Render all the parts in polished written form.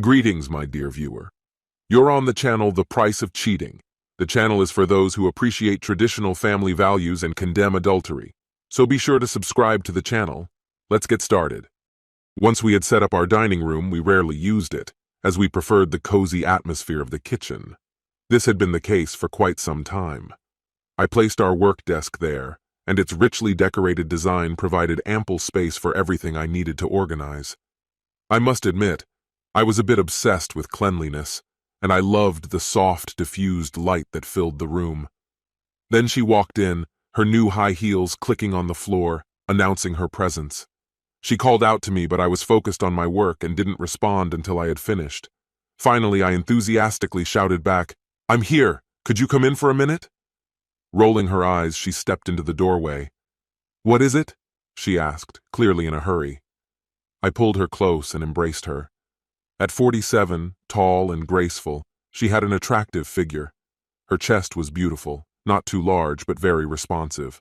Greetings, my dear viewer. You're on the channel The Price of Cheating. The channel is for those who appreciate traditional family values and condemn adultery. So be sure to subscribe to the channel. Let's get started. Once we had set up our dining room, we rarely used it, as we preferred the cozy atmosphere of the kitchen. This had been the case for quite some time. I placed our work desk there, and its richly decorated design provided ample space for everything I needed to organize. I must admit, I was a bit obsessed with cleanliness, and I loved the soft, diffused light that filled the room. Then she walked in, her new high heels clicking on the floor, announcing her presence. She called out to me, but I was focused on my work and didn't respond until I had finished. Finally, I enthusiastically shouted back, "I'm here! Could you come in for a minute?" Rolling her eyes, she stepped into the doorway. "What is it?" she asked, clearly in a hurry. I pulled her close and embraced her. At 47, tall and graceful, she had an attractive figure. Her chest was beautiful, not too large but very responsive.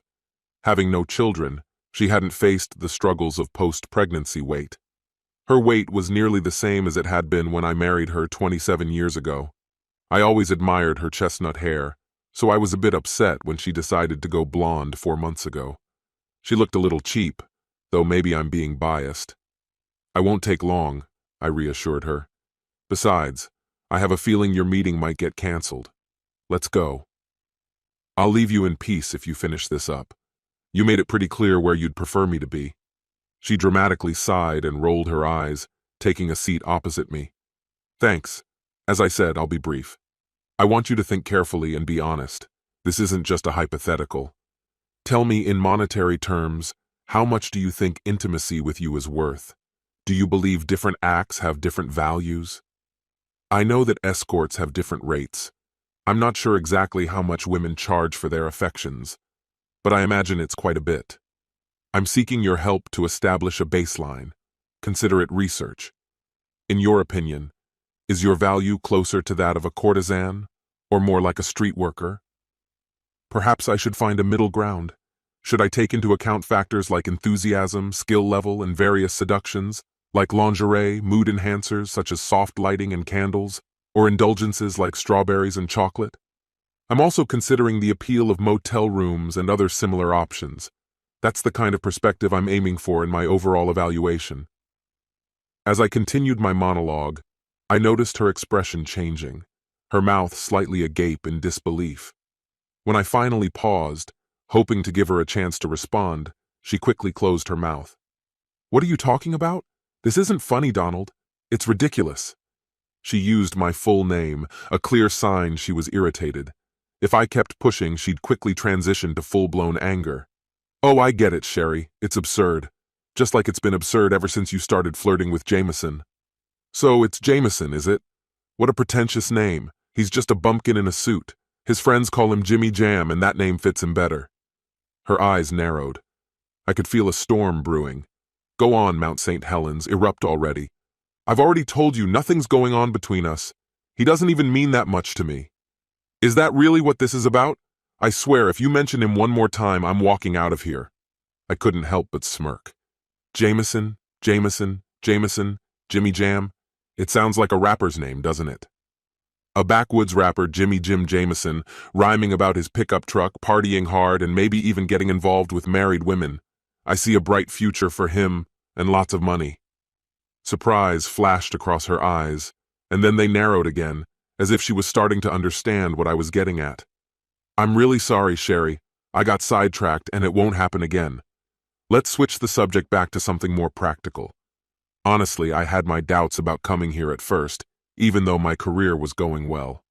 Having no children, she hadn't faced the struggles of post-pregnancy weight. Her weight was nearly the same as it had been when I married her 27 years ago. I always admired her chestnut hair, so I was a bit upset when she decided to go blonde 4 months ago. She looked a little cheap, though maybe I'm being biased. "I won't take long," I reassured her. "Besides, I have a feeling your meeting might get canceled. Let's go. I'll leave you in peace if you finish this up. You made it pretty clear where you'd prefer me to be." She dramatically sighed and rolled her eyes, taking a seat opposite me. "Thanks. As I said, I'll be brief. I want you to think carefully and be honest. This isn't just a hypothetical. Tell me in monetary terms, how much do you think intimacy with you is worth? Do you believe different acts have different values? I know that escorts have different rates. I'm not sure exactly how much women charge for their affections, but I imagine it's quite a bit. I'm seeking your help to establish a baseline. Consider it research. In your opinion, is your value closer to that of a courtesan, or more like a street worker? Perhaps I should find a middle ground. Should I take into account factors like enthusiasm, skill level, and various seductions, like lingerie, mood enhancers such as soft lighting and candles, or indulgences like strawberries and chocolate? I'm also considering the appeal of motel rooms and other similar options. That's the kind of perspective I'm aiming for in my overall evaluation. As I continued my monologue, I noticed her expression changing, her mouth slightly agape in disbelief. When I finally paused, hoping to give her a chance to respond, she quickly closed her mouth. "What are you talking about? This isn't funny, Donald. It's ridiculous." She used my full name, a clear sign she was irritated. If I kept pushing, she'd quickly transition to full-blown anger. "Oh, I get it, Sherry. It's absurd. Just like it's been absurd ever since you started flirting with Jameson." "So it's Jameson, is it? What a pretentious name. He's just a bumpkin in a suit. His friends call him Jimmy Jam, and that name fits him better." Her eyes narrowed. I could feel a storm brewing. "Go on, Mount St. Helens, erupt already. I've already told you nothing's going on between us. He doesn't even mean that much to me. Is that really what this is about? I swear, if you mention him one more time, I'm walking out of here." I couldn't help but smirk. Jameson, Jameson, Jameson, Jimmy Jam. It sounds like a rapper's name, doesn't it? A backwoods rapper, Jimmy Jim Jameson, rhyming about his pickup truck, partying hard, and maybe even getting involved with married women. I see a bright future for him and lots of money. Surprise flashed across her eyes, and then they narrowed again, as if she was starting to understand what I was getting at. "I'm really sorry, Sherry. I got sidetracked and it won't happen again. Let's switch the subject back to something more practical. Honestly, I had my doubts about coming here at first, even though my career was going well.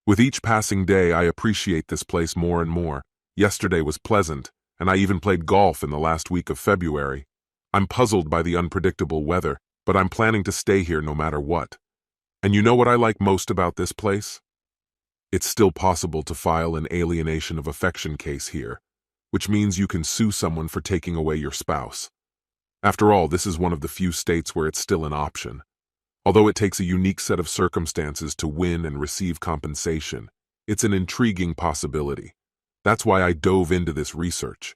With each passing day, I appreciate this place more and more. Yesterday was pleasant, and I even played golf in the last week of February. I'm puzzled by the unpredictable weather, but I'm planning to stay here no matter what. And you know what I like most about this place? It's still possible to file an alienation of affection case here, which means you can sue someone for taking away your spouse. After all, this is one of the few states where it's still an option. Although it takes a unique set of circumstances to win and receive compensation, it's an intriguing possibility. That's why I dove into this research.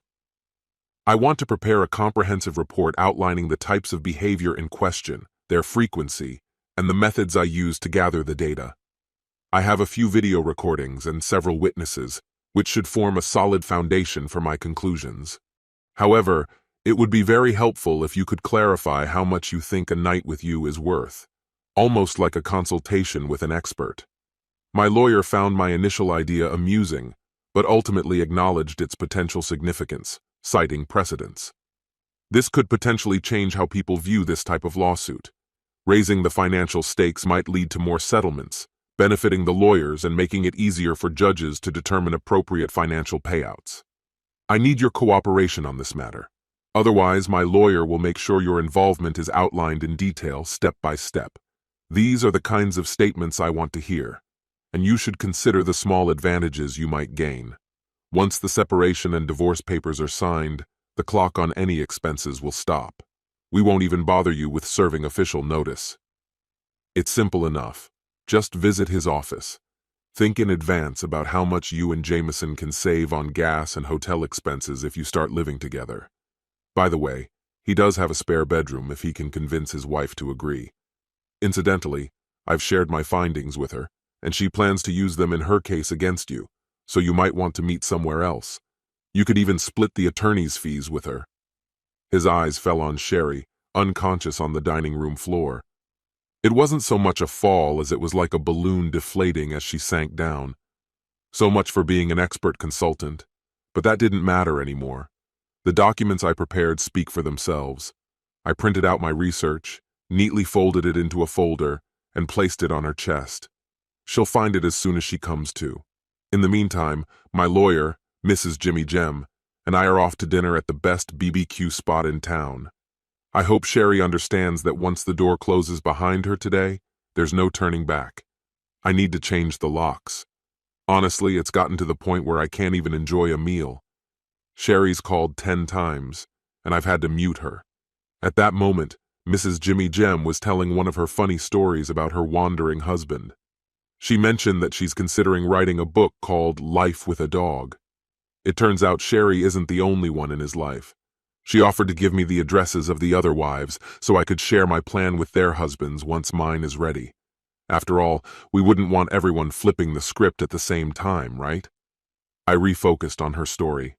I want to prepare a comprehensive report outlining the types of behavior in question, their frequency, and the methods I used to gather the data. I have a few video recordings and several witnesses, which should form a solid foundation for my conclusions. However, it would be very helpful if you could clarify how much you think a night with you is worth, almost like a consultation with an expert. My lawyer found my initial idea amusing, but ultimately acknowledged its potential significance, citing precedents. This could potentially change how people view this type of lawsuit. Raising the financial stakes might lead to more settlements, benefiting the lawyers and making it easier for judges to determine appropriate financial payouts. I need your cooperation on this matter. Otherwise, my lawyer will make sure your involvement is outlined in detail, step by step. These are the kinds of statements I want to hear, and you should consider the small advantages you might gain. Once the separation and divorce papers are signed, the clock on any expenses will stop. We won't even bother you with serving official notice. It's simple enough. Just visit his office. Think in advance about how much you and Jameson can save on gas and hotel expenses if you start living together. By the way, he does have a spare bedroom if he can convince his wife to agree. Incidentally, I've shared my findings with her, and she plans to use them in her case against you, so you might want to meet somewhere else. You could even split the attorney's fees with her. His eyes fell on Sherry, unconscious on the dining room floor. It wasn't so much a fall as it was like a balloon deflating as she sank down. So much for being an expert consultant, but that didn't matter anymore. The documents I prepared speak for themselves. I printed out my research, neatly folded it into a folder, and placed it on her chest. She'll find it as soon as she comes to. In the meantime, my lawyer, Mrs. Jimmy Jem, and I are off to dinner at the best BBQ spot in town. I hope Sherry understands that once the door closes behind her today, there's no turning back. I need to change the locks. Honestly, it's gotten to the point where I can't even enjoy a meal. Sherry's called 10 times, and I've had to mute her. At that moment, Mrs. Jimmy Jem was telling one of her funny stories about her wandering husband. She mentioned that she's considering writing a book called Life with a Dog. It turns out Sherry isn't the only one in his life. She offered to give me the addresses of the other wives so I could share my plan with their husbands once mine is ready. After all, we wouldn't want everyone flipping the script at the same time, right? I refocused on her story.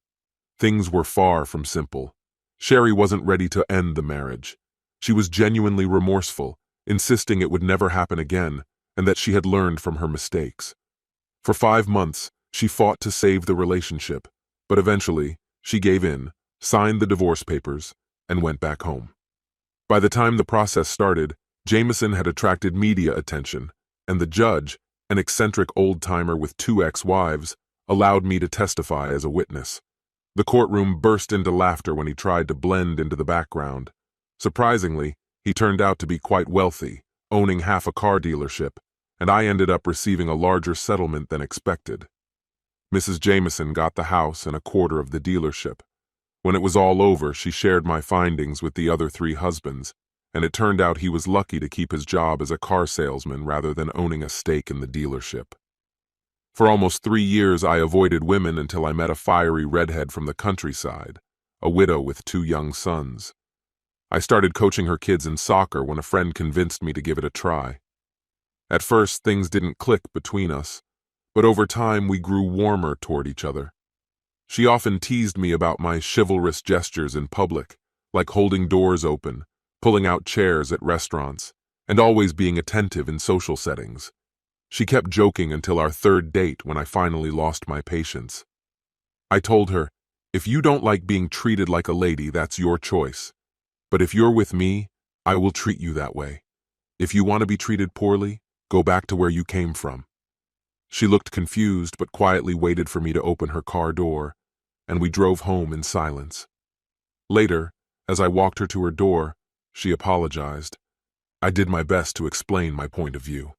Things were far from simple. Sherry wasn't ready to end the marriage. She was genuinely remorseful, insisting it would never happen again, and that she had learned from her mistakes. For 5 months, she fought to save the relationship, but eventually, she gave in, signed the divorce papers, and went back home. By the time the process started, Jameson had attracted media attention, and the judge, an eccentric old-timer with 2 ex-wives, allowed me to testify as a witness. The courtroom burst into laughter when he tried to blend into the background. Surprisingly, he turned out to be quite wealthy, owning half a car dealership, and I ended up receiving a larger settlement than expected. Mrs. Jameson got the house and a quarter of the dealership. When it was all over, she shared my findings with the other 3 husbands, and it turned out he was lucky to keep his job as a car salesman rather than owning a stake in the dealership. For almost 3 years, I avoided women until I met a fiery redhead from the countryside, a widow with 2 young sons. I started coaching her kids in soccer when a friend convinced me to give it a try. At first, things didn't click between us, but over time we grew warmer toward each other. She often teased me about my chivalrous gestures in public, like holding doors open, pulling out chairs at restaurants, and always being attentive in social settings. She kept joking until our 3rd date when I finally lost my patience. I told her, "If you don't like being treated like a lady, that's your choice. But if you're with me, I will treat you that way. If you want to be treated poorly, go back to where you came from." She looked confused but quietly waited for me to open her car door, and we drove home in silence. Later, as I walked her to her door, she apologized. I did my best to explain my point of view.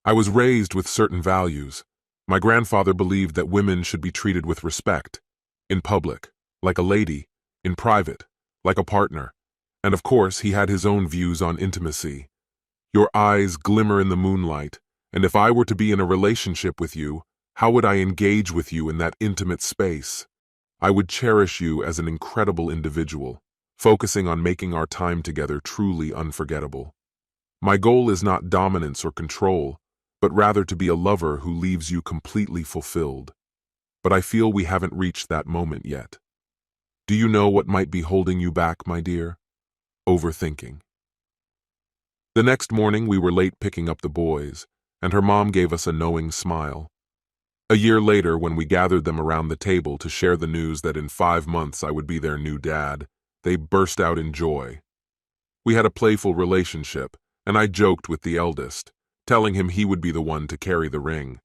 I was raised with certain values. My grandfather believed that women should be treated with respect, in public, like a lady, in private, like a partner, and of course he had his own views on intimacy. Your eyes glimmer in the moonlight, and if I were to be in a relationship with you, how would I engage with you in that intimate space? I would cherish you as an incredible individual, focusing on making our time together truly unforgettable. My goal is not dominance or control, but rather to be a lover who leaves you completely fulfilled. But I feel we haven't reached that moment yet. Do you know what might be holding you back, my dear? Overthinking. The next morning, we were late picking up the boys, and her mom gave us a knowing smile. A year later, when we gathered them around the table to share the news that in 5 months I would be their new dad, they burst out in joy. We had a playful relationship, and I joked with the eldest, telling him he would be the one to carry the ring.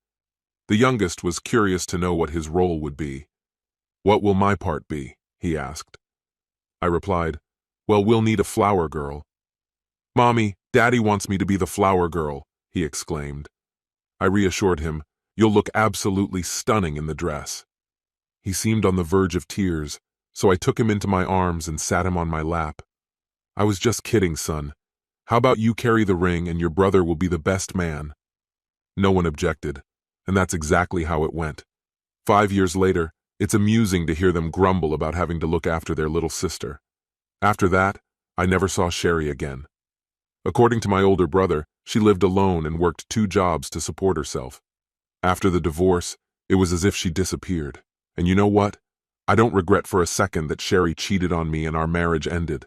The youngest was curious to know what his role would be. "What will my part be?" he asked. I replied, "Well, we'll need a flower girl." "Mommy, Daddy wants me to be the flower girl," he exclaimed. I reassured him, "You'll look absolutely stunning in the dress." He seemed on the verge of tears, so I took him into my arms and sat him on my lap. "I was just kidding, son. How about you carry the ring and your brother will be the best man?" No one objected, and that's exactly how it went. 5 years later, it's amusing to hear them grumble about having to look after their little sister. After that, I never saw Sherry again. According to my older brother, she lived alone and worked 2 jobs to support herself. After the divorce, it was as if she disappeared. And you know what? I don't regret for a second that Sherry cheated on me and our marriage ended.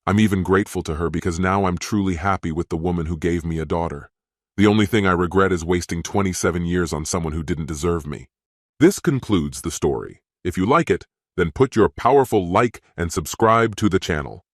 I'm even grateful to her because now I'm truly happy with the woman who gave me a daughter. The only thing I regret is wasting 27 years on someone who didn't deserve me. This concludes the story. If you like it, then put your powerful like and subscribe to the channel.